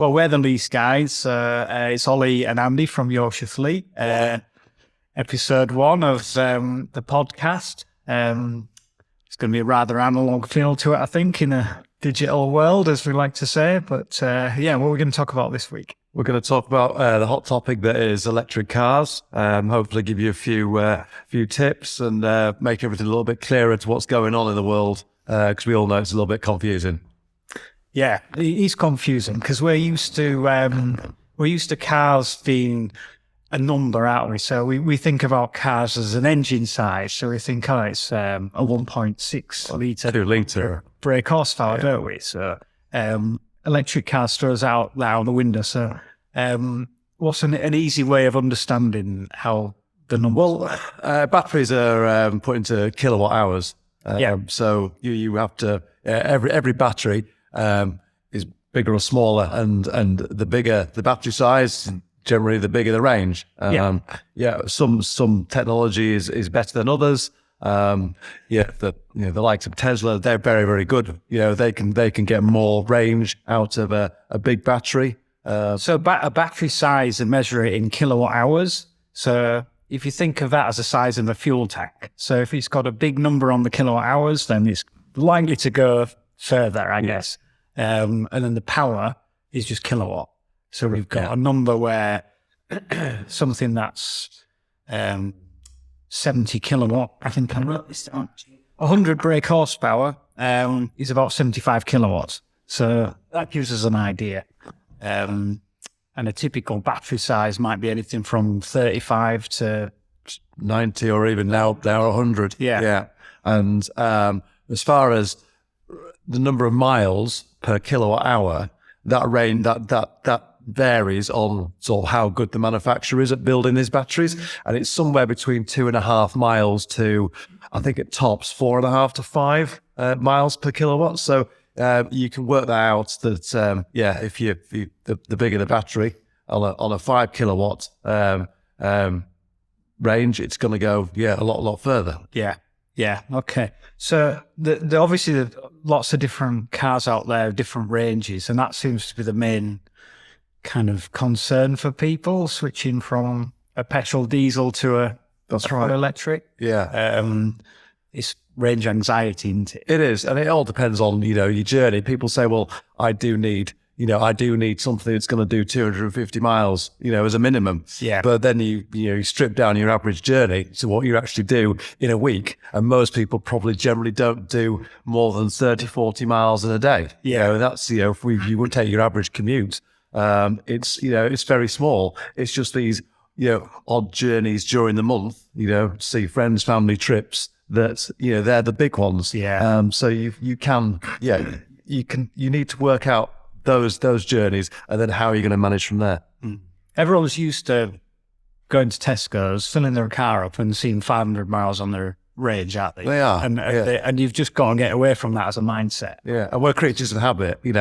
Well, we're the Lease Guys. It's Ollie and Andy from Yorkshire Fleet. Episode 1 of the podcast. It's going to be a rather analog feel to it, I think, in a digital world, as we like to say. But what are we going to talk about this week? We're going to talk about the hot topic that is electric cars. Hopefully give you a few tips and make everything a little bit clearer to what's going on in the world, because we all know it's a little bit confusing. Yeah, it is confusing because we're used to cars being a number, aren't we? So we think about cars as an engine size. So we think, it's a 1.6 litre, 2 litre brake horsepower, don't we? So electric cars throws out the window. So what's an easy way of understanding how the numbers? Well, batteries are put into kilowatt hours. So you have to every battery is bigger or smaller, and the bigger the battery size, generally the bigger the range. Some technology is better than others. The likes of Tesla, they're very, very good. They can get more range out of a big battery. So a battery size and measure it in kilowatt hours. So if you think of that as the size of a fuel tank, so if it's got a big number on the kilowatt hours, then it's likely to go further, I guess. And then the power is just kilowatt. So we've got a number where something that's 70 kilowatt, I think I wrote this down. 100 brake horsepower is about 75 kilowatts. So that gives us an idea. And a typical battery size might be anything from 35 to 90, or even now 100. Yeah. And as far as the number of miles per kilowatt hour, that range that varies on sort of how good the manufacturer is at building these batteries, and it's somewhere between 2.5 miles to, I think it tops 4.5 to 5 miles per kilowatt. So you can work that out. That if you the bigger the battery on a 5 kilowatt range, it's going to go a lot further. Yeah. Okay. So obviously there are lots of different cars out there, different ranges, and that seems to be the main kind of concern for people switching from a petrol diesel to a electric. Yeah. It's range anxiety, isn't it? It is, and it all depends on your journey. People say, well, I do need something that's going to do 250 miles, as a minimum. Yeah. But then you strip down your average journey to what you actually do in a week. And most people probably generally don't do more than 30, 40 miles in a day. Yeah. That's, if you would take your average commute, it's very small. It's just these, odd journeys during the month, see friends, family trips that, they're the big ones. Yeah. So you need to work out those journeys, and then how are you going to manage from there? Everyone's used to going to Tesco's, filling their car up and seeing 500 miles on their range, aren't they? They are. And you've just got to get away from that as a mindset. Yeah. And we're creatures of habit. We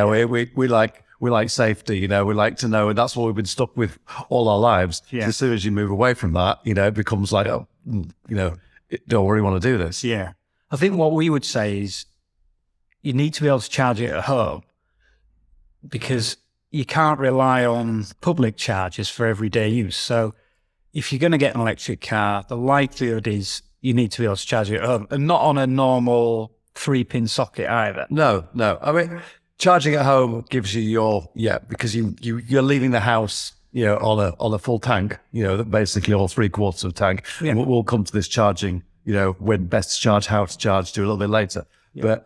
like safety, we like to know, and that's what we've been stuck with all our lives. Yeah. As soon as you move away from that, it becomes like, don't really want to do this. Yeah. I think what we would say is you need to be able to charge it at home, because you can't rely on public chargers for everyday use. So if you're going to get an electric car, the likelihood is you need to be able to charge it at home, and not on a normal 3-pin socket either. No. I mean, charging at home gives you because you're leaving the house, on a full tank, basically all 3/4 of tank. Yeah. We'll come to this charging, when best to charge, how to charge, do a little bit later. Yeah. But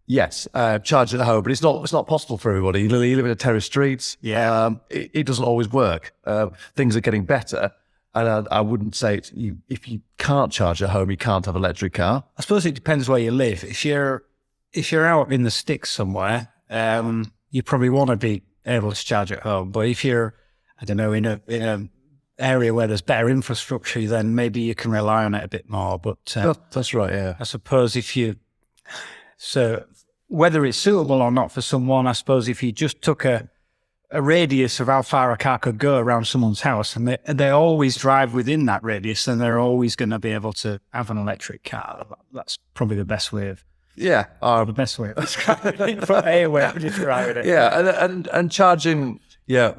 yes, charge at home, but it's not possible for everybody. You live in a terrace street. Yeah. It doesn't always work. Things are getting better. And I wouldn't say if you can't charge at home, you can't have an electric car. I suppose it depends where you live. If you're out in the sticks somewhere, you probably want to be able to charge at home. But if you're, I don't know, in a area where there's better infrastructure, then maybe you can rely on it a bit more. But that's right. Yeah. I suppose so whether it's suitable or not for someone, I suppose if you just took a radius of how far a car could go around someone's house, and they always drive within that radius, then they're always going to be able to have an electric car. That's probably the best way of the best way of describing it. A way of describing it. Yeah, and charging yeah,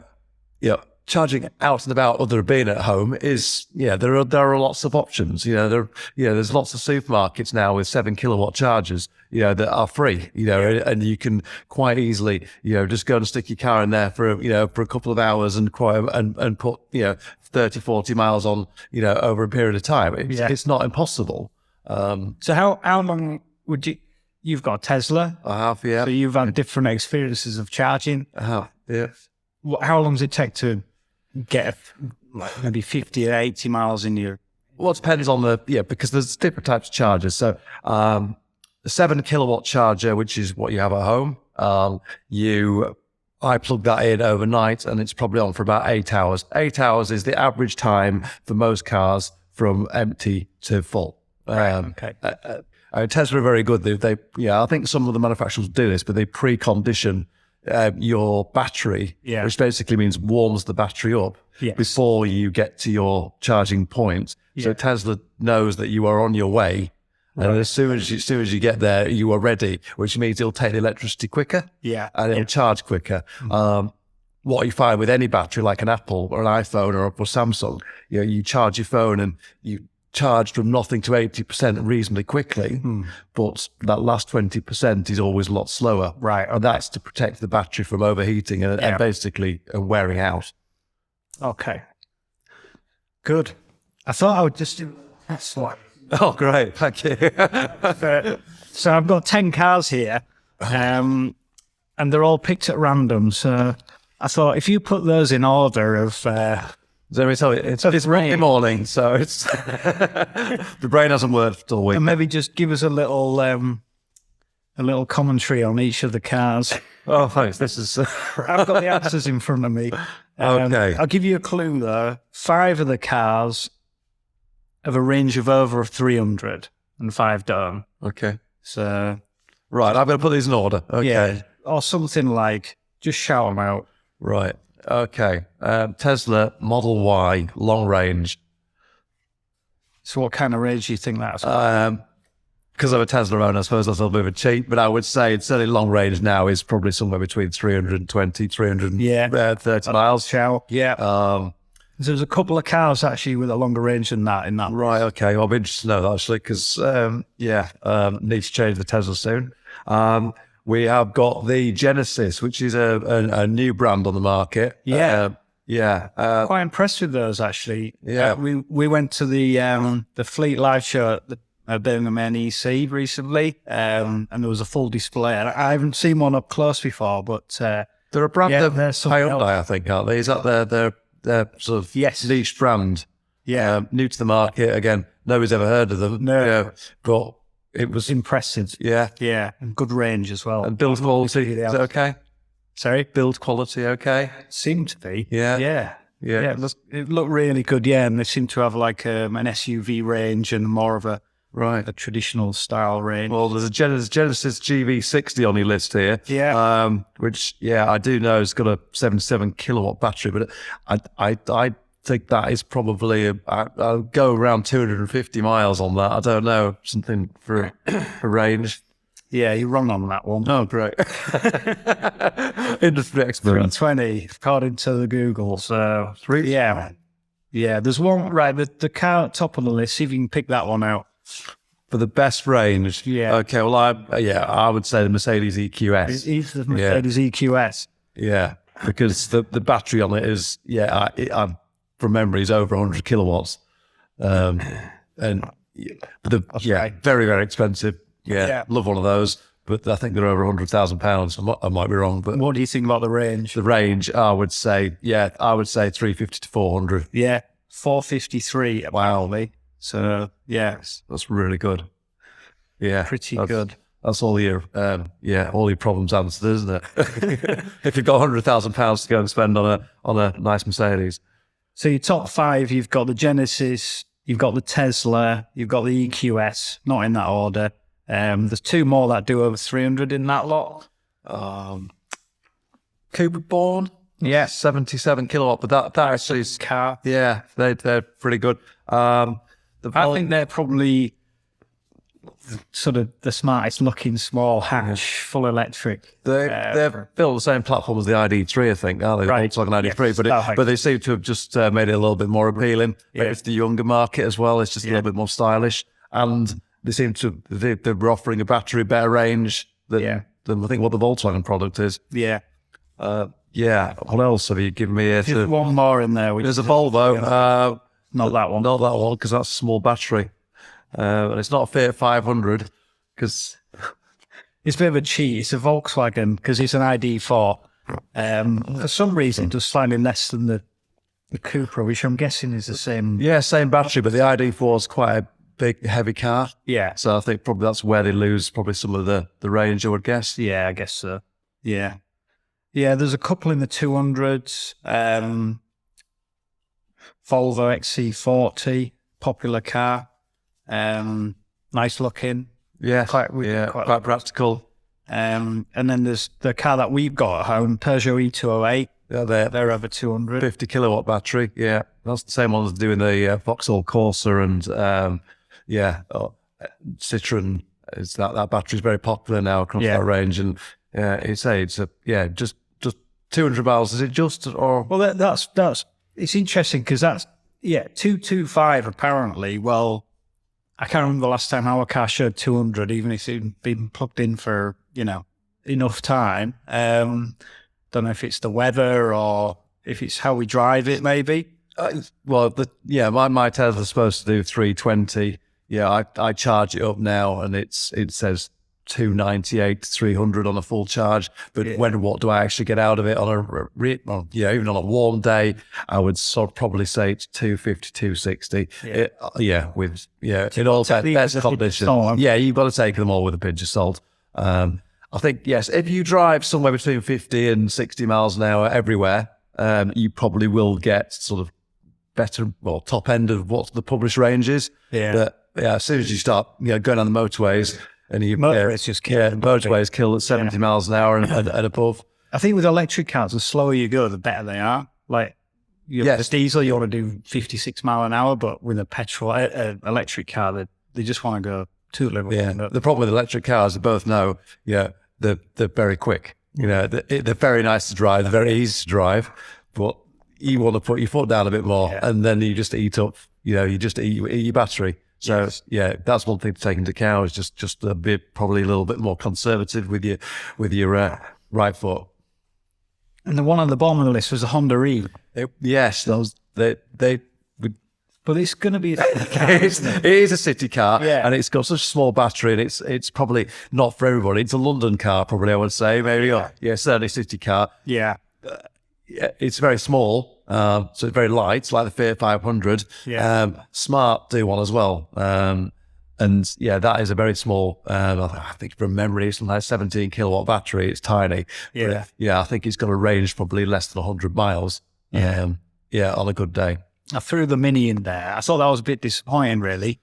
yeah. Charging out and about other than being at home is, there are lots of options. There's lots of supermarkets now with 7 kilowatt chargers, that are free, and you can quite easily, just go and stick your car in there for a couple of hours and put, 30, 40 miles on, over a period of time. It's not impossible. So how long would you've got a Tesla? I have, yeah. So you've had different experiences of charging. I have, yeah. How long does it take to get maybe 50 or 80 miles in your... Well, it depends on because there's different types of chargers. So the 7 kilowatt charger, which is what you have at home, I plug that in overnight and it's probably on for about 8 hours. 8 hours is the average time for most cars from empty to full. Okay. Tesla are very good. I think some of the manufacturers do this, but they precondition your battery, which basically means warms the battery up before you get to your charging point. So Tesla knows that you are on your way, and as soon as you get there, you are ready, which means it'll take the electricity quicker, and it'll charge quicker. What you find with any battery, like an Apple or an iPhone or Samsung, you charge your phone and you charge from nothing to 80% reasonably quickly, but that last 20% is always a lot slower. Right. And that's to protect the battery from overheating and basically wearing out. Okay. Good. I thought I would just do this one. Oh, great. Thank you. So I've got 10 cars here, and they're all picked at random. So I thought if you put those in order of... Let me tell you, it's Monday morning, so it's the brain hasn't worked all week. And maybe just give us a little commentary on each of the cars. Oh, thanks. This is I've got the answers in front of me. Okay. I'll give you a clue though. 5 of the cars have a range of over 300 and 5 don't. Okay. So right, I'm going to put these in order. Okay. Yeah, or something like, just shout them out. Right. Okay. Tesla Model Y, long range. So what kind of range do you think that's? Because I'm a Tesla owner, I suppose that's a little bit of a cheat, but I would say it's certainly long range now is probably somewhere between 320, 330 miles. Shout. Yeah. There's a couple of cars actually with a longer range than that in that. Right. Okay. Well, I'll be interested to know that actually, because need to change the Tesla soon. We have got the Genesis, which is a new brand on the market. Quite impressed with those actually. Yeah. We went to the Fleet Live show at the Birmingham NEC recently, and there was a full display. And I haven't seen one up close before, but they're a brand of Hyundai, else. I think, aren't they? Is that their sort of niche brand? Yeah, new to the market again. Nobody's ever heard of them. No, but it was impressive. Yeah, and good range as well. And build quality, is it okay? Sorry? Build quality, okay? Seemed to be. Yeah. It looked really good, and they seem to have like an SUV range and more of a traditional style range. Well, there's a Genesis GV60 on your list here. Yeah. Which, I do know it's got a 77 kilowatt battery, but I think that is probably, I'll go around 250 miles on that. I don't know, something for range. Yeah, you're wrong on that one. Oh, great. Industry expert. 320, according to the Google. So, yeah. There's one, right, the car at top of the list, see if you can pick that one out. For the best range? Yeah. Okay, well, I would say the Mercedes EQS. It's the Mercedes EQS. Yeah, because the battery on it is, I'm from memory, is over 100 kilowatts. Very, very expensive. Yeah, love one of those, but I think they're over £100,000. I might be wrong, but what do you think about the range? The range, I would say 350 to 400. Yeah, 453. Wow, so that's really good. Yeah, pretty good. That's all your all your problems answered, isn't it? If you've got £100,000 to go and spend on a nice Mercedes. So your top 5, you've got the Genesis, you've got the Tesla, you've got the EQS, not in that order. There's 2 more that do over 300 in that lot. Cooper Born, 77 kilowatt, but that actually is car. Yeah, they're pretty good. I think they're probably sort of the smartest looking small hatch, full electric. They've built the same platform as the ID3, I think, aren't they? Right. Volkswagen ID3, Yes. but they seem to have just made it a little bit more appealing. Yeah. Maybe it's the younger market as well. It's just a little bit more stylish. And they seem to, they're offering a battery better range than I think what the Volkswagen product is. Yeah. What else have you given me here? There's one more in there. There's a Volvo. Not that one. Not that one, because that's a small battery. And it's not a Fiat 500, because... It's a bit of a cheat. It's a Volkswagen because it's an ID4. For some reason, just slightly less than the Cupra, which I'm guessing is the same. Yeah, same battery, but the ID4 is quite a big, heavy car. Yeah. So I think probably that's where they lose probably some of the range, I would guess. Yeah, I guess so. Yeah. Yeah, there's a couple in the 200s. Volvo XC40, popular car. Nice looking. Yeah, Quite practical. And then there's the car that we've got at home, Peugeot E208. Yeah, They're over 200. 50 kilowatt battery. Yeah, that's the same one as doing the Vauxhall Corsa and Citroen. Is that battery's very popular now across that range, and it's just 200 miles. Is it just or? Well, that's it's interesting because that's 225 apparently. Well, I can't remember the last time our car showed 200, even if it'd been plugged in for enough time. Don't know if it's the weather or if it's how we drive it, maybe. My Tesla's supposed to do 320. Yeah, I charge it up now, and it says 298, 300 on a full charge. But what do I actually get out of it on even on a warm day? I would probably say it's 250, 260. In all best condition. Yeah, you've got to take them all with a pinch of salt. I think, yes, if you drive somewhere between 50 and 60 miles an hour everywhere, you probably will get sort of better, top end of what the published range is. Yeah. But as soon as you start, going down the motorways, and motorists just kill. Motorways kill at 70 miles an hour and above. I think with electric cars, the slower you go, the better they are. Like, the diesel, you want to do 56 mile an hour, but with a petrol, electric car, they just want to go too little. Yeah. The problem with electric cars, they both know, they're very quick. They're very nice to drive, they're very easy to drive, but you want to put your foot down a bit more, and then you just eat up, you just eat your battery. So that's one thing to take into account, is just a bit, probably a little bit more conservative with your right foot. And the one on the bottom of the list was a Honda E. But it's going to be a city car, it is a city car, and it's got such a small battery, and it's probably not for everybody. It's a London car, probably, I would say. Maybe, certainly a city car. Yeah. It's very small, so it's very light, like the Fiat 500. Smart do one as well. That is a very small, I think from memory, it's like 17 kilowatt battery. It's tiny. Yeah. But, I think it's got a range probably less than 100 miles. On a good day. I threw the Mini in there. I thought that was a bit disappointing, really.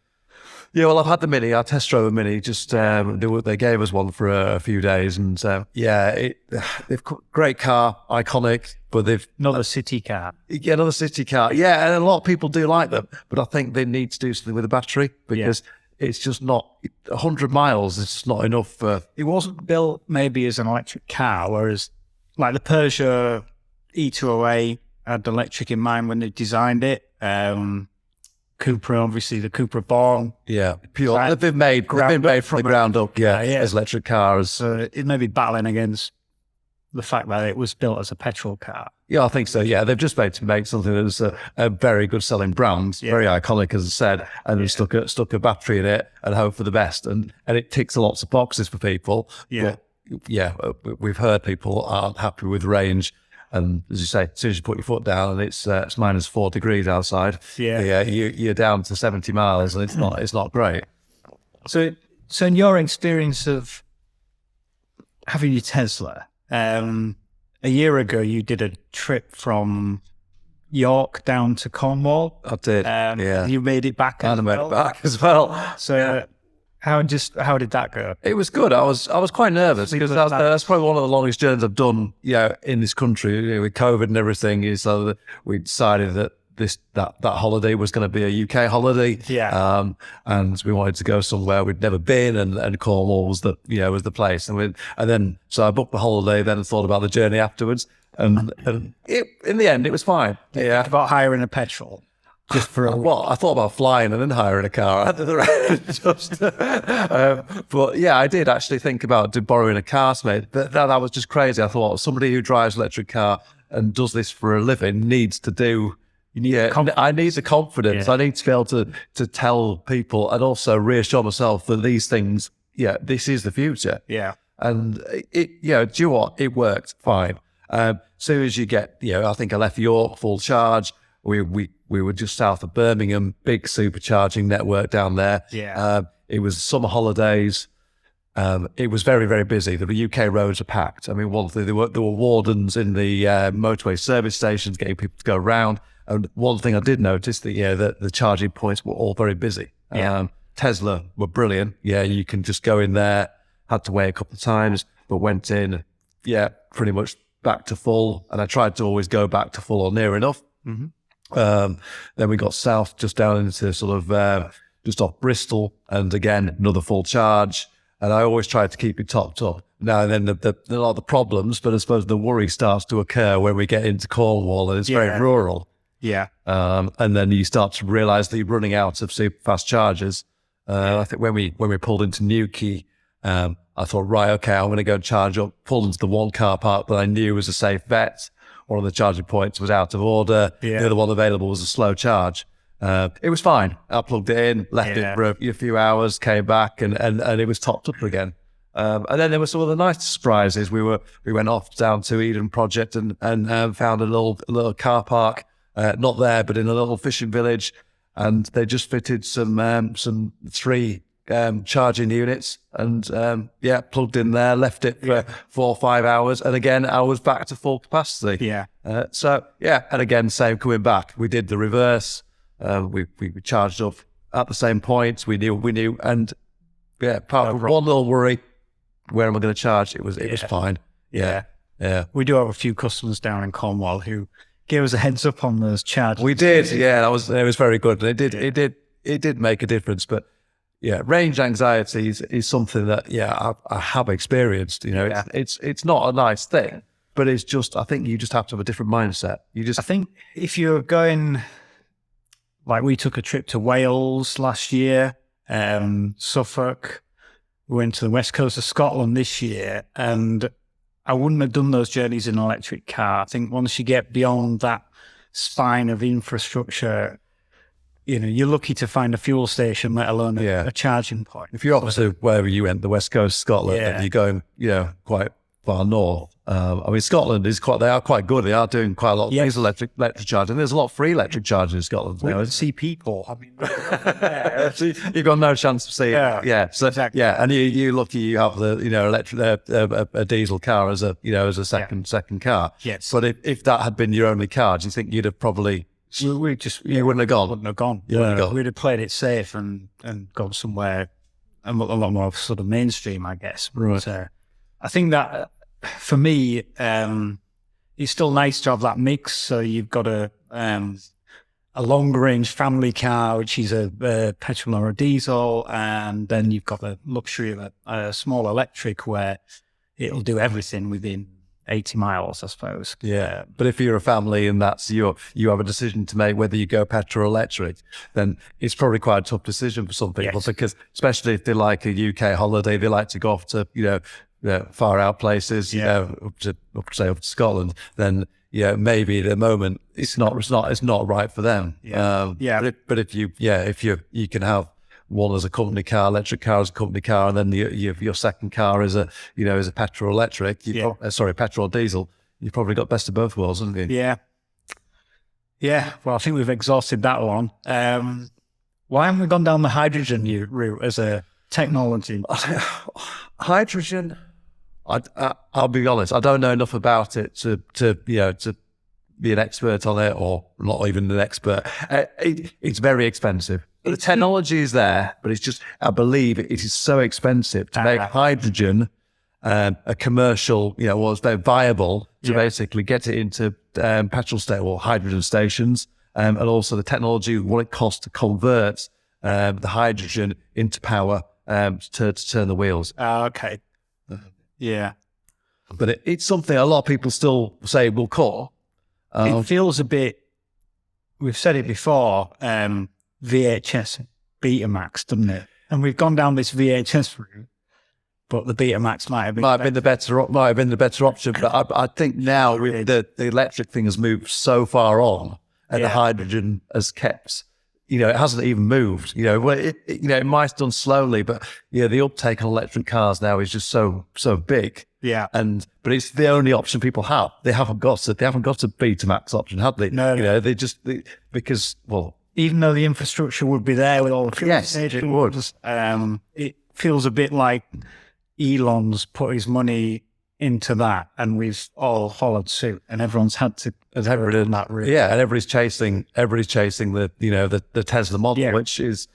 Yeah, well, I've had the Mini. I test drove a Mini. Just they gave us one for a few days, and they've great car, iconic, but they've another city car. Yeah, another city car. Yeah, and a lot of people do like them, but I think they need to do something with the battery, because it's just not 100 miles. It's not enough for. It wasn't built maybe as an electric car, whereas like the Peugeot E208 had electric in mind when they designed it. Cupra, obviously, the Cupra Born. Yeah, pure. They've been made from the ground up. As electric cars. So it may be battling against the fact that it was built as a petrol car. Yeah, I think so. Yeah, they've just made to make something that was a very good selling brand, very iconic, as I said, and they stuck a battery in it and hope for the best, and it ticks lots of boxes for people. But, we've heard people aren't happy with range. And as you say, as soon as you put your foot down and it's minus 4 degrees outside, you're down to 70 miles, and it's not great. So in your experience of having your Tesla, a year ago you did a trip from York down to Cornwall. I did. You made it back. And I made it back as well. So. How did that go? It was good. I was quite nervous, because that's probably one of the longest journeys I've done, in this country, with COVID and everything. So we decided that that holiday was going to be a UK holiday. Yeah. And we wanted to go somewhere we'd never been, and Cornwall was the place. And then so I booked the holiday, then thought about the journey afterwards, and in the end it was fine. Yeah. About hiring a petrol. Just for well, I thought about flying and then hiring a car. But yeah, I did actually think about borrowing a car, mate. That was just crazy. I thought somebody who drives an electric car and does this for a living needs to do. I need the confidence. Yeah. I need to be able to tell people and also reassure myself that these things, this is the future. Yeah. And do you know what? It worked fine. Soon as you get, I think I left York full charge. We were just south of Birmingham, big supercharging network down there. Yeah. It was summer holidays. It was very, very busy. The UK roads are packed. I mean, one thing, there were wardens in the motorway service stations getting people to go around. And one thing I did notice that the charging points were all very busy. Yeah. Tesla were brilliant. Yeah, you can just go in there. Had to wait a couple of times, but went in. Yeah, pretty much back to full. And I tried to always go back to full or near enough. Mm-hmm. Then we got south, just down into sort of just off Bristol, and again another full charge. And I always tried to keep it topped up. Now and then there are the problems, but I suppose the worry starts to occur when we get into Cornwall and it's very rural. Yeah. And then you start to realise that you're running out of super fast chargers. I think when we pulled into Newquay, I thought, right, okay, I'm going to go and charge up. Pulled into the one car park that I knew was a safe bet. One of the charging points was out of order. Yeah. The other one available was a slow charge. It was fine. I plugged it in, left it for a few hours, came back, and it was topped up again. And then there were some of the nice surprises. We went off down to Eden Project and found a little car park, not there, but in a little fishing village, and they just fitted some 3 charging units, and plugged in there, left it for 4 or 5 hours, and again I was back to full capacity. Yeah. And again, same coming back. We did the reverse. We charged up at the same point. We knew, and apart from one little worry, where am I going to charge? It was fine. Yeah. We do have a few customers down in Cornwall who gave us a heads up on those charges. We did. Yeah, it was very good. It did make a difference, but. Yeah, range anxiety is something that I have experienced. It's not a nice thing, but it's just, I think you just have to have a different mindset. I think if you're going, like we took a trip to Wales last year, Suffolk, we went to the west coast of Scotland this year, and I wouldn't have done those journeys in an electric car. I think once you get beyond that spine of infrastructure, you're lucky to find a fuel station, let alone a charging point. If you're obviously wherever you went, the west coast of Scotland, and you're going, quite far north. I mean, Scotland they are quite good. They are doing quite a lot of things electric charging. There's a lot of free electric charging in Scotland. We see people. I mean, you've got no chance to see it. Yeah. So, exactly. Yeah. And you're lucky you have the, electric, a diesel car as a second car. Yes. But if that had been your only car, do you think you'd have probably, you wouldn't have gone? Wouldn't have gone. We'd have played it safe and gone somewhere a lot more sort of mainstream, I guess. Right. But, I think that for me, it's still nice to have that mix. So you've got a long range family car, which is a petrol or a diesel, and then you've got the luxury of a small electric where it'll do everything within 80 miles, I suppose. Yeah. But if you're a family and that's you have a decision to make whether you go petrol or electric, then it's probably quite a tough decision for some people, because especially if they like a UK holiday, they like to go off to, far out places, up to Scotland, then maybe at the moment it's not right for them. But if you can have one as a company car, electric car as a company car, and then your second car is a petrol electric, petrol or diesel, you've probably got best of both worlds, haven't you? Yeah. Well, I think we've exhausted that one. Why haven't we gone down the hydrogen route as a technology? Hydrogen, I'll be honest, I don't know enough about it to be an expert on it, or not even an expert. It's very expensive. The technology is there, but it's just, I believe it is so expensive to make hydrogen a commercial, it's very viable to basically get it into petrol station or hydrogen stations and also the technology, what it costs to convert the hydrogen into power to turn the wheels. Okay. Yeah. But it's something a lot of people still say will core. It feels a bit, we've said it before, VHS Betamax, doesn't it? And we've gone down this VHS route, but the Betamax might have been the better option. But I think now the electric thing has moved so far on, and the hydrogen has kept. It hasn't even moved. It might have done slowly, but the uptake on electric cars now is just so big. Yeah. But it's the only option people have. They haven't got a Betamax option, have they? No. Because even though the infrastructure would be there with all the fuel it would. It feels a bit like Elon's put his money into that, and we've all followed suit, and everyone's had to. Everyone that route. Yeah, and everybody's chasing the Tesla model, which is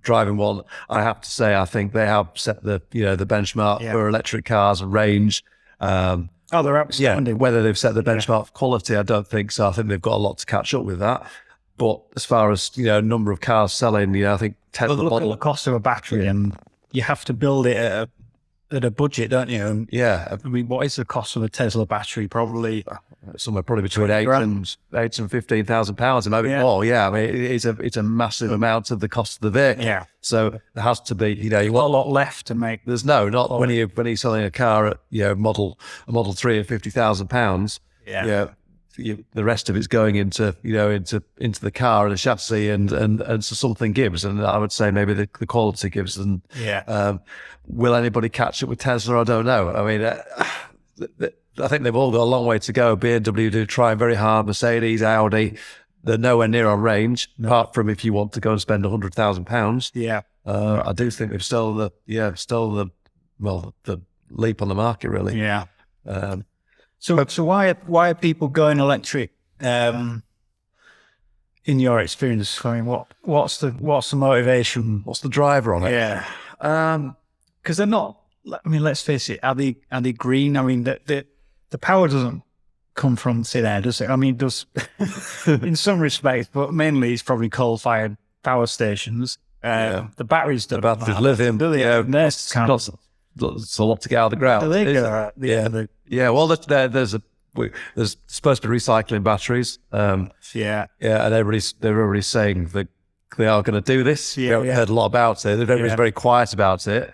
driving one. I have to say, I think they have set the benchmark for electric cars and range. They're outstanding. Whether they've set the benchmark for quality, I don't think so. I think they've got a lot to catch up with that. But as far as number of cars selling, I think Tesla look model. at the cost of a battery, and you have to build it at a budget, don't you? And I mean, what is the cost of a Tesla battery? Probably somewhere between £8,000 and £15,000, and maybe more. Yeah, I mean, it's a massive amount of the cost of the vehicle. Yeah. So there has to be, you want a lot left to make. There's not when you're selling a car at a Model 3 at £50,000. Yeah. The rest of it's going into the car and the chassis and so something gives, and I would say maybe the quality gives. And will anybody catch up with Tesla? I don't know. I mean, I think they've all got a long way to go. BMW do try very hard. Mercedes, Audi, they're nowhere near on range. Apart from if you want to go and spend £100,000. Yeah, I do think they've stolen the leap on the market, really. Yeah. So why are people going electric? In your experience, I mean, what's the motivation? What's the driver on it? Yeah, because they're not. I mean, let's face it. Are they green? I mean, the power doesn't come from thin air, does it? I mean, it does in some respects, but mainly it's probably coal-fired power stations. The batteries, the batteries, lithium. It's a lot to get out of the ground. Well, there's supposed to be recycling batteries. And everybody's saying that they are going to do this. We've heard a lot about it. Everybody's very quiet about it.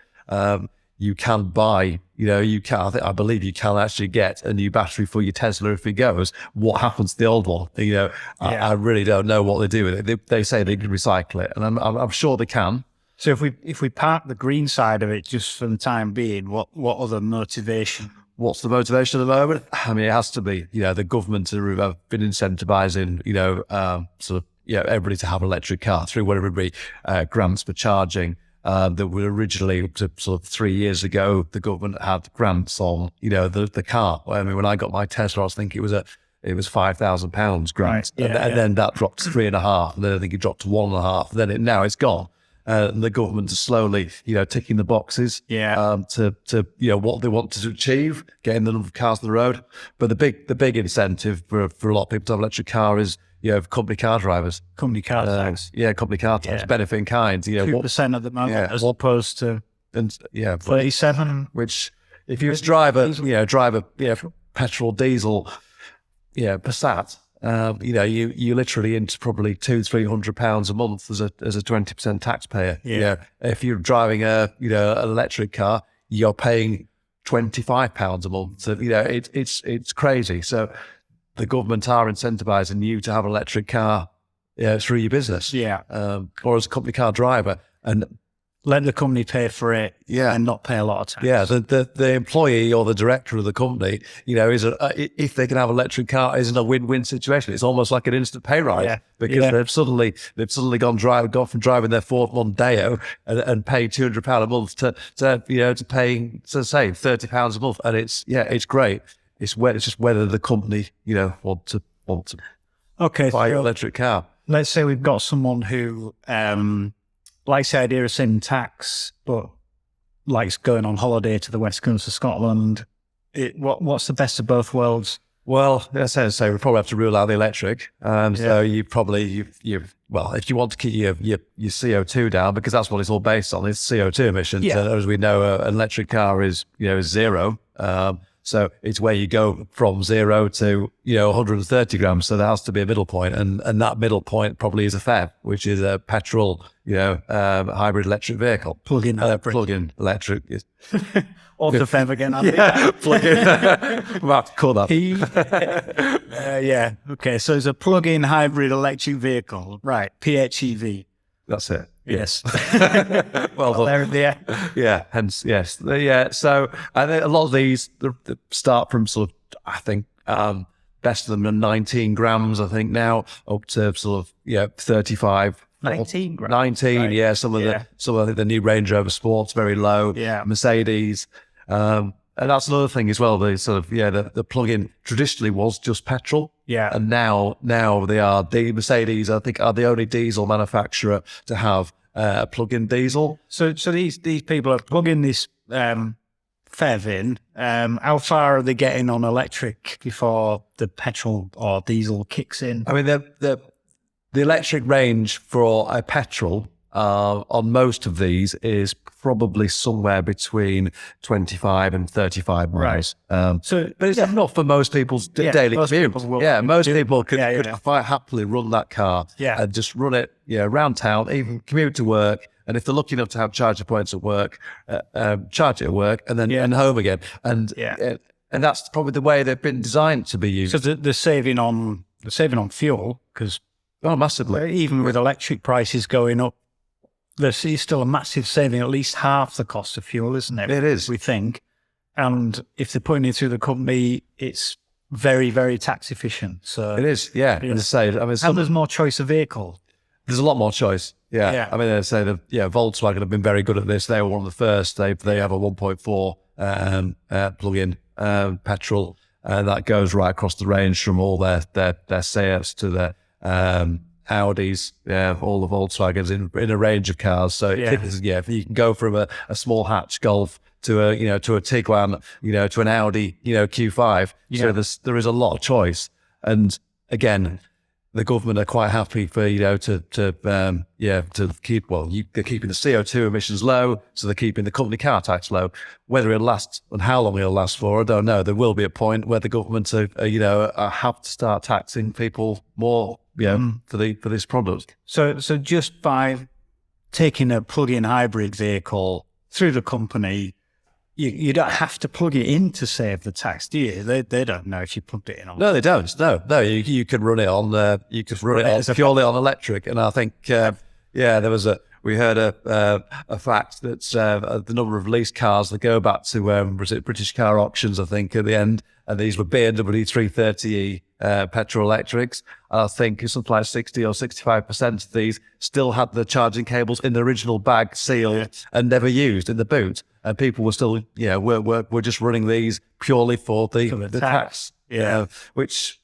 You can buy, I believe you can actually get a new battery for your Tesla if it goes. What happens to the old one? I really don't know what they do with it. They say they can recycle it, and I'm sure they can. So if we park the green side of it just for the time being, what other motivation? What's the motivation at the moment? I mean, it has to be, the government have been incentivizing, everybody to have an electric car through whatever it be, grants for charging. That were originally up to sort of 3 years ago, the government had grants on, the car. I mean, when I got my Tesla, I was thinking it was £5,000 grant, and then that dropped to 3.5, and then I think it dropped to 1.5. Then now it's gone. And the government is slowly, ticking the boxes to what they want to achieve, getting the number of cars on the road. But the big incentive for a lot of people to have an electric car is company car drivers. Company car tax. Company car tax, benefit in kind. 2% at the moment, as opposed to 37. Which, if you drive a petrol, diesel, Passat, you literally into probably £200-300 a month as a 20% taxpayer. If you're driving an electric car, you're paying £25 a month. So it's crazy. So the government are incentivizing you to have an electric car through your business. Or as a company car driver, and let the company pay for it and not pay a lot of tax. The employee or the director of the company, if they can have an electric car, isn't a win-win situation. It's almost like an instant pay rise because they've suddenly gone from driving their Ford Mondeo and paying £200 a month to paying, so say, £30 a month, and it's great. It's just whether the company want to buy an electric car. Let's say we've got someone who likes the idea of saving tax, but likes going on holiday to the west coast of Scotland. What's the best of both worlds? Well, as I say, we probably have to rule out the electric. So you probably, well, if you want to keep your CO2 down, because that's what it's all based on, it's CO2 emissions. Yeah. And as we know, an electric car is zero. So it's where you go from 0 to 130 grams. So there has to be a middle point, and that middle point probably is a FEV, which is a petrol, hybrid electric vehicle. Plug-in hybrid. Plug-in electric. Or the FEV again. Plug-in. We'll have to call that. Yeah. Okay. So it's a plug-in hybrid electric vehicle, right? PHEV. That's it. Yes. Well done. Yeah. Hence, yes. So I think a lot of these the start from sort of, I think, best of them are 19 grams. I think now up to sort of 35. 19 grams. 19. Right. Yeah. Some of the new Range Rover Sports very low. Yeah. Mercedes. And that's another thing as well. The sort of the plug-in traditionally was just petrol. Yeah. And now they are, the Mercedes, I think, are the only diesel manufacturer to have a plug-in diesel. So these people are plugging this FEV in. How far are they getting on electric before the petrol or diesel kicks in? I mean, the electric range for a petrol on most of these is probably somewhere between 25 and 35 miles. So, but it's enough for most people's daily commute. Most people could quite happily run that car and just run it around town, even commute to work. And if they're lucky enough to have charger points at work, charge it at work and then and home again. And that's probably the way they've been designed to be used. So they're saving on fuel because massively. Even with electric prices going up, there's still a massive saving, at least half the cost of fuel, isn't it? It is. We think. And if they're putting it through the company, it's very, very tax efficient. So it is, As I say, I mean, and there's more choice of vehicle. There's a lot more choice. Yeah. I mean, they say that, Volkswagen have been very good at this. They were one of the first. They have a 1.4 plug-in petrol, and that goes right across the range from all their Seats to their Audis, all the Volkswagens in a range of cars. So if you can go from a small hatch Golf to a Tiguan, to an Audi, Q5. So there is a lot of choice. And again, the government are quite happy for to keep they're keeping the CO2 emissions low, so they're keeping the company car tax low. Whether it'll last and how long it'll last for, I don't know. There will be a point where the government have to start taxing people more for this product. So just by taking a plug-in hybrid vehicle through the company, you don't have to plug it in to save the tax, do you? They don't know if you plugged it in or not. No, they don't. No, you can run it on. You can run it on purely on electric. And I think we heard a fact that the number of leased cars that go back to was it British Car Auctions, I think, at the end, and these were BMW 330e petrol electrics. And I think it's something like 60 or 65% of these still had the charging cables in the original bag, sealed and never used in the boot. And people were still, we're just running these purely for the tax. Which,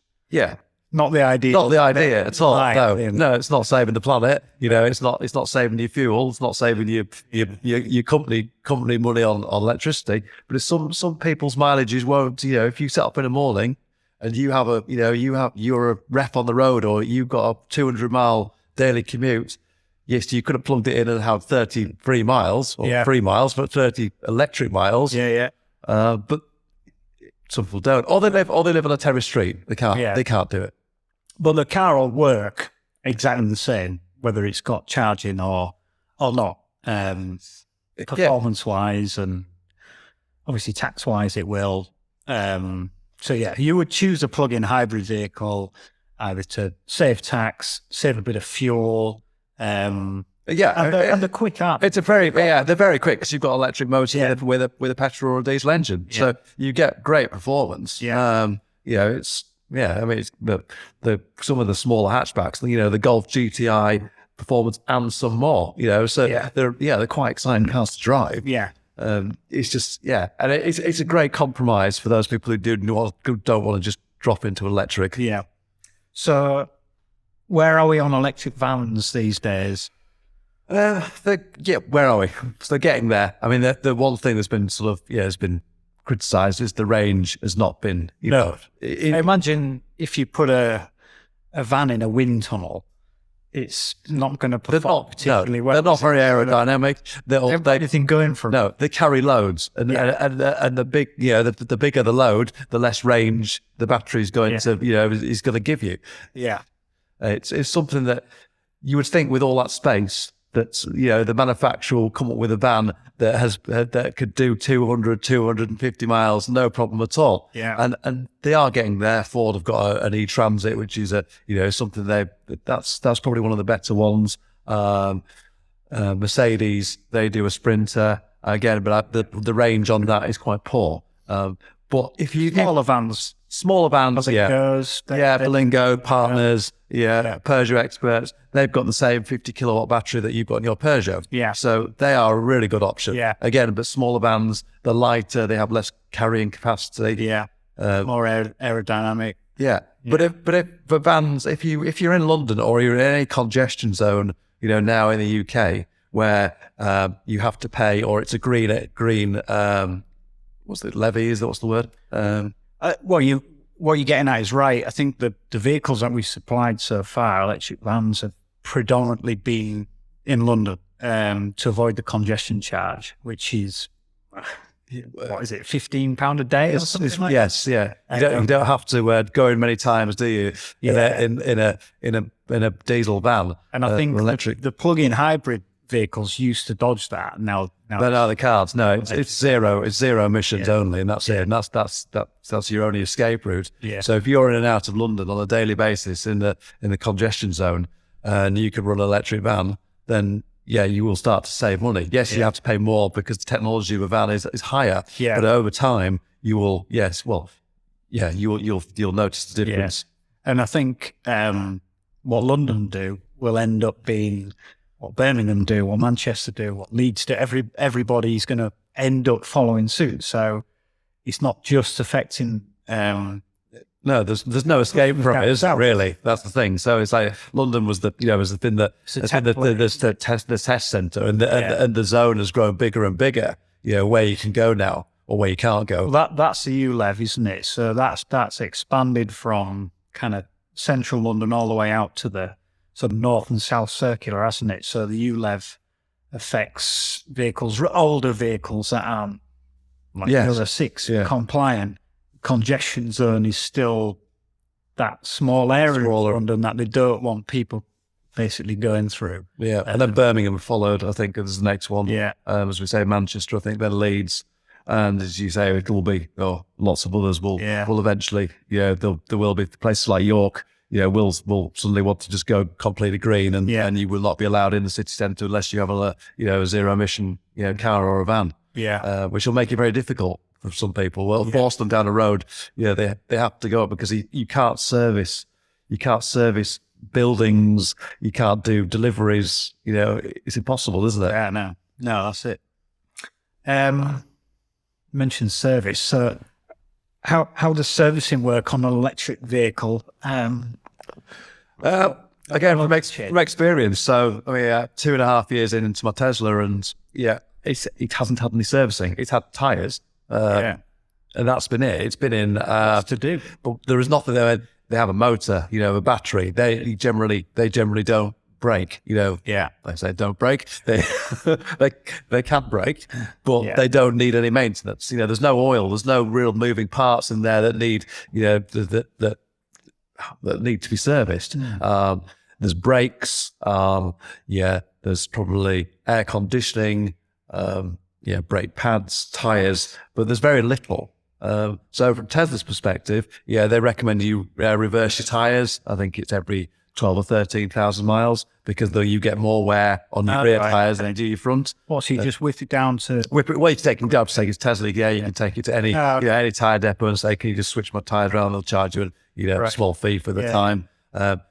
not the idea. Not the idea at all. Right. No, it's not saving the planet. It's not saving your fuel. It's not saving your company money on electricity. But it's some people's mileages won't. If you set up in the morning and you have you're a rep on the road, or you've got a 200-mile daily commute. Yes, you could have plugged it in and have 33 miles or 3 miles, but 30 electric miles. But some people don't. Or they live on a terrace street. They can't do it. But the car will work exactly the same, whether it's got charging or not. Performance-wise and obviously tax-wise, it will. You would choose a plug-in hybrid vehicle either to save tax, save a bit of fuel. And they're quick up. They're very quick because you've got electric motor with a petrol or a diesel engine, so you get great performance. I mean, it's some of the smaller hatchbacks, the Golf GTI performance and some more. They're quite exciting cars to drive. It's just and it's a great compromise for those people who don't want to just drop into electric. So, where are we on electric vans these days? Where are we? So they're getting there. I mean, the one thing that's been sort of, has been criticised is the range has not been. I imagine if you put a van in a wind tunnel, it's not going to perform particularly well. They're not very aerodynamic. Anything going from no, they carry loads, and the big, the bigger the load, the less range the battery's going to, is going to give you. Yeah, it's something that you would think with all that space that the manufacturer will come up with a van that could do 200, 250 miles, no problem at all. Yeah, and they are getting there. Ford have got an e-Transit, which is something that's probably one of the better ones. Mercedes, they do a Sprinter again, but the range on that is quite poor. But if you smaller vans, Billingos, Berlingo, Partners, Peugeot Experts, they've got the same 50 kilowatt battery that you've got in your Peugeot. Yeah. So they are a really good option. Yeah. Again, but smaller vans, they're lighter, they have less carrying capacity. Yeah. More aerodynamic. Yeah. But if for vans, if you're in London or you're in any congestion zone, now in the UK where you have to pay, or it's a green what's the levy? What's the word? What you're getting at is right. I think the vehicles that we've supplied so far, electric vans, have predominantly been in London to avoid the congestion charge, which is what is it, £15 a day or something like yes, that? You don't have to go in many times, do you? In a diesel van. And I think electric. the plug-in hybrid vehicles used to dodge that. Now the cars. No, it's zero emissions only, and that's it. And that's your only escape route. Yeah. So if you're in and out of London on a daily basis in the congestion zone, and you can run an electric van, then you will start to save money. Yes, you have to pay more because the technology of a van is higher. Yeah. But over time, you will. Yes, well, you'll notice the difference. Yeah. And I think what London do will end up being what Birmingham do, what Manchester do, what Leeds do. Everybody's going to end up following suit. So it's not just affecting. No, there's no escape from it, is there, really? That's the thing. So it's like London was the thing that the test centre, and the zone has grown bigger and bigger. Where you can go now or where you can't go. Well, that's the ULEV, isn't it? So that's expanded from kind of central London all the way out to the sort of north and south circular, hasn't it? So the ULEV affects older vehicles that aren't like Euro 6 compliant. Congestion zone is still that small area of London that they don't want people basically going through. Yeah, and then Birmingham followed, I think, as the next one. Yeah. As we say, Manchester, I think, then Leeds. And as you say, it will be, lots of others will eventually, there will be places like York, will suddenly want to just go completely green, and you will not be allowed in the city centre unless you have a zero emission, car or a van. Yeah. Which will make it very difficult for some people. Well, force them down a road, they have to go up because you can't service buildings, you can't do deliveries, it's impossible, isn't it? Yeah, no, that's it. Mentioned service. So how does servicing work on an electric vehicle? Again, from experience. So, 2.5 years into my Tesla, and it hasn't had any servicing. It's had tyres. And that's been it. It's been in to do, but there is nothing there. They have a motor, a battery. They generally don't break. They say don't break. They can break, but they don't need any maintenance. There's no oil. There's no real moving parts in there that need that need to be serviced. There's brakes. There's probably air conditioning. Brake pads, tyres, but there's very little. So from Tesla's perspective, they recommend you reverse your tyres. I think it's every 12 or 13,000 miles because though you get more wear on your rear tyres than you do your front. What, so you just whip it down to... Well, you take it down to take it to Tesla. You can take it to any any tyre depot and say, can you just switch my tyres around? They'll charge you a small fee for the time.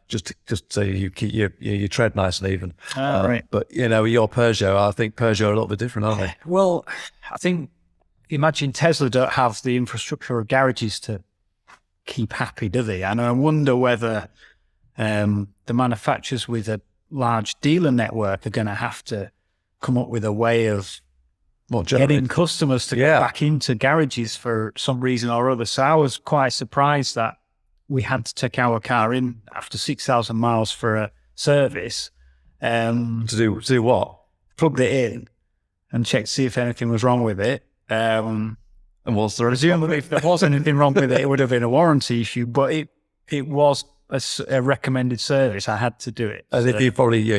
Just so you keep your tread nice and even. But your Peugeot, I think Peugeot are a little bit different, aren't they? Well, I think imagine Tesla don't have the infrastructure of garages to keep happy, do they? And I wonder whether the manufacturers with a large dealer network are going to have to come up with a way of getting customers to get back into garages for some reason or other. So I was quite surprised that we had to take our car in after 6,000 miles for a service. To do what? Plugged it in and checked to see if anything was wrong with it. And was there presumably if there was anything wrong with it, it would have been a warranty issue, but it was a recommended service. I had to do it. And if you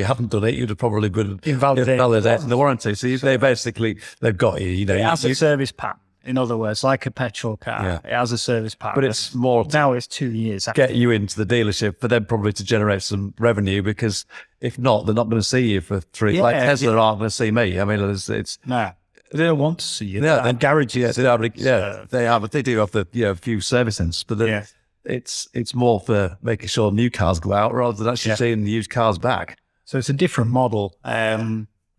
hadn't done it, you'd have probably been invalidating the warranty. So they've got you. It has a service pack. In other words, like a petrol car, it has a service pack. But it's more now it's 2 years. Get you into the dealership for them probably to generate some revenue, because if not, they're not going to see you for 3. Yeah, like Tesla aren't going to see me. I mean, it's no, they don't want to see you. Yeah, and garages. They do have the few servicing, but it's more for making sure new cars go out rather than actually seeing the used cars back. So it's a different model.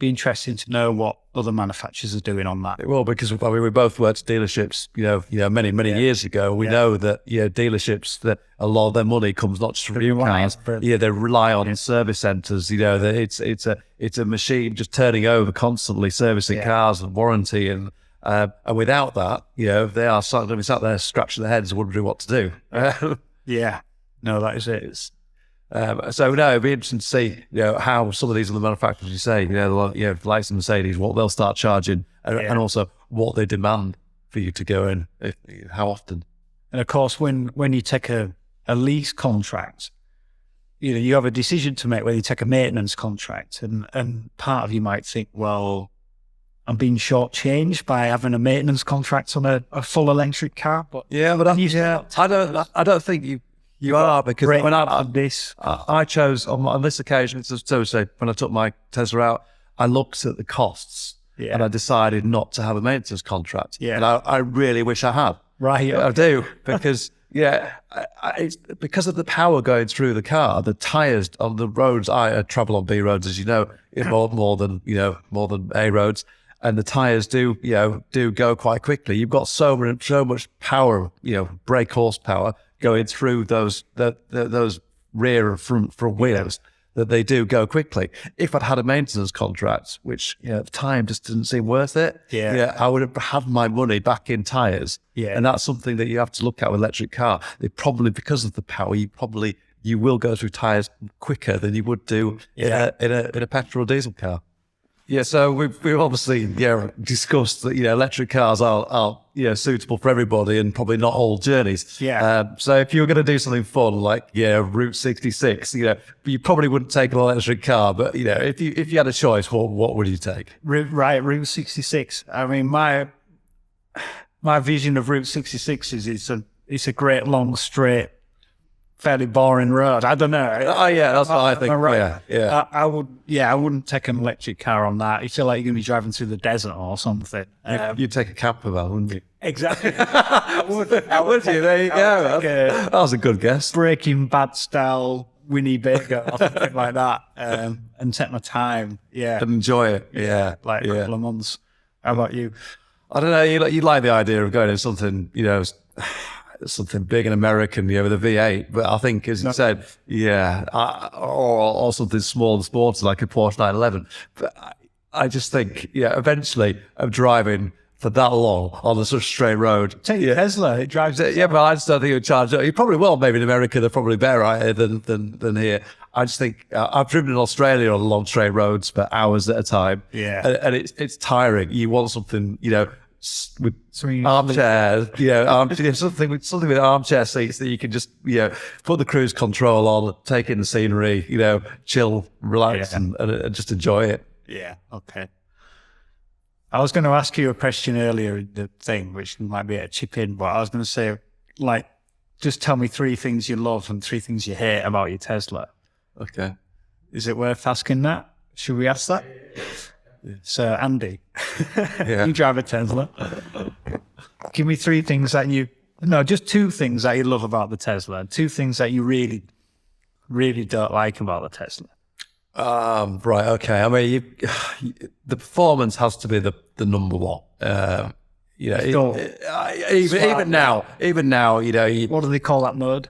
Be interesting to know what other manufacturers are doing on that. Well, because we both worked at dealerships, many years ago. We know that dealerships, that a lot of their money comes not just from new cars. They rely on service centres. That it's a machine just turning over constantly, servicing cars and warranty, and without that, they are going to be sat there scratching their heads, wondering what to do. No, that is it. So no, it'd be interesting to see, how some of these other manufacturers, you say, like Mercedes, what they'll start charging, and also what they demand for you to go in, how often. And of course, when you take a lease contract, you have a decision to make whether you take a maintenance contract, and part of you might think, well, I'm being shortchanged by having a maintenance contract on a full electric car. But I don't think you are, because when I chose on this occasion, so when I took my Tesla out, I looked at the costs and I decided not to have a maintenance contract. And I really wish I had. Right. I do, because it's because of the power going through the car. The tires on the roads, I travel on B roads, as you know, more than A roads. And the tires do go quite quickly. You've got so much power, brake horsepower going through those rear and front wheels, that they do go quickly. If I'd had a maintenance contract, which at the time just didn't seem worth it, I would have had my money back in tires. And that's something that you have to look at with electric car. They probably, because of the power, you will go through tires quicker than you would do in a petrol or diesel car. Yeah, so we've obviously discussed that electric cars are suitable for everybody and probably not all journeys. Yeah. So if you were going to do something fun like Route 66, you probably wouldn't take an electric car, but if you had a choice, what would you take? Route 66. I mean, my vision of Route 66 is it's a great long straight, fairly boring road. I don't know. Oh yeah, that's what I think. Right. Yeah. I wouldn't take an electric car on that. You feel like you're going to be driving through the desert or something. You'd take a camper van, wouldn't you? Exactly. Would you? There you go. That was a good guess. Breaking Bad style Winnebago or something like that, and take my time. Yeah. And enjoy it. Yeah. Like a couple of months. How about you? I don't know. You like the idea of going in something, something big and American, with a V8. But I think, as you said, or something small and sporty like a Porsche 911. But I just think, eventually I'm driving for that long on such a straight road. Take your Tesla, it drives it. Yeah, but I just don't think it would charge. You probably will. Maybe in America they're probably better at it than here. I just think I've driven in Australia on long straight roads for hours at a time. Yeah, and it's tiring. You want something, with armchairs, something with armchair seats that you can just, put the cruise control on, take in the scenery, chill, relax, and just enjoy it. Yeah. Okay. I was going to ask you a question earlier in the thing, which might be a chip in, but I was going to say, just tell me 3 things you love and 3 things you hate about your Tesla. Okay. Is it worth asking that? Should we ask that? So, Andy, you drive a Tesla. Give me 3 things that just 2 things that you love about the Tesla, and 2 things that you really, really don't like about the Tesla. Right. Okay. I mean, the performance has to be the number one. Even now, what do they call that mode?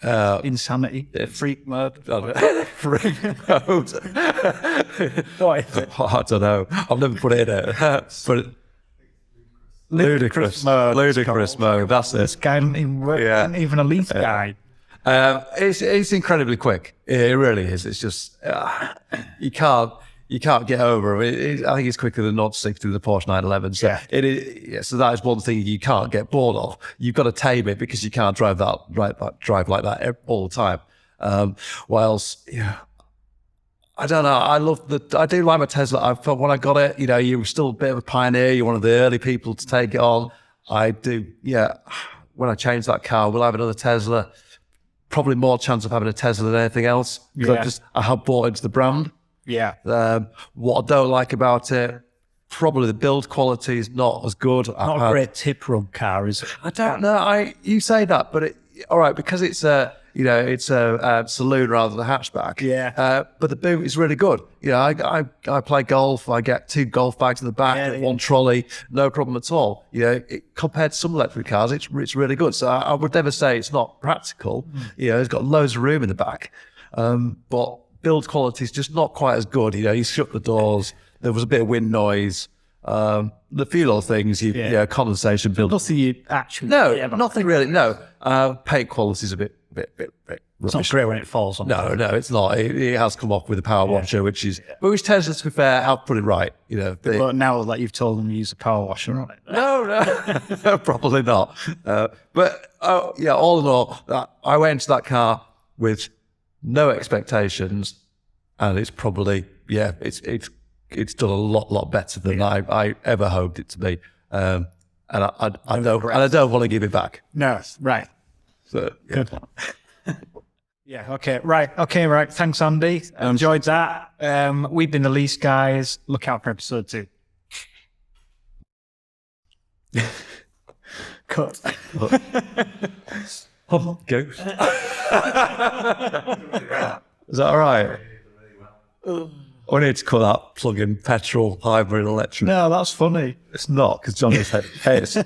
Insanity. Freak mode. Freak mode. I don't know. I've never put it in it. But ludicrous mode. Ludicrous mode. That's it. This guy didn't even work. Isn't even a lease guy. It's incredibly quick. It really is. It's just you can't get over it. I think it's quicker than 0 to 60 with the Porsche 911. So it is. Yeah, so that is one thing you can't get bored of. You've got to tame it because you can't drive like that all the time. What else? Yeah. I don't know. I do like my Tesla. I felt when I got it, you were still a bit of a pioneer. You're one of the early people to take it on. I do. Yeah. When I change that car, we'll have another Tesla. Probably more chance of having a Tesla than anything else. Because I have bought into the brand. Yeah. What I don't like about it, probably the build quality is not as good. Not a great tip run car, is it? I don't know. You say that, but all right, because it's a saloon rather than a hatchback. Yeah. But the boot is really good. I play golf. I get 2 golf bags in the back, 1 trolley, no problem at all. Compared to some electric cars, it's really good. So I would never say it's not practical. It's got loads of room in the back, but build quality is just not quite as good. You shut the doors. There was a bit of wind noise. The few little things, condensation build. Nothing you actually. No, nothing really. No, paint quality is a bit. It's not great when it falls on. No, it's not. It has come off with a power washer, which Tesla, to be fair, have put it right. But now that you've told them to use a power washer on it. No, probably not. But all in all, I went into that car with no expectations, and it's probably it's done a lot better than I ever hoped it to be, and I don't want to give it back. No, right. So good. Okay, right. Thanks, Andy. Enjoyed that. We've been the Lease Guys. Look out for episode 2. Cut. Oh, goose. Is that all right? I need to call that plug-in petrol, hybrid, electric. No, that's funny. It's not, because Johnny said it is.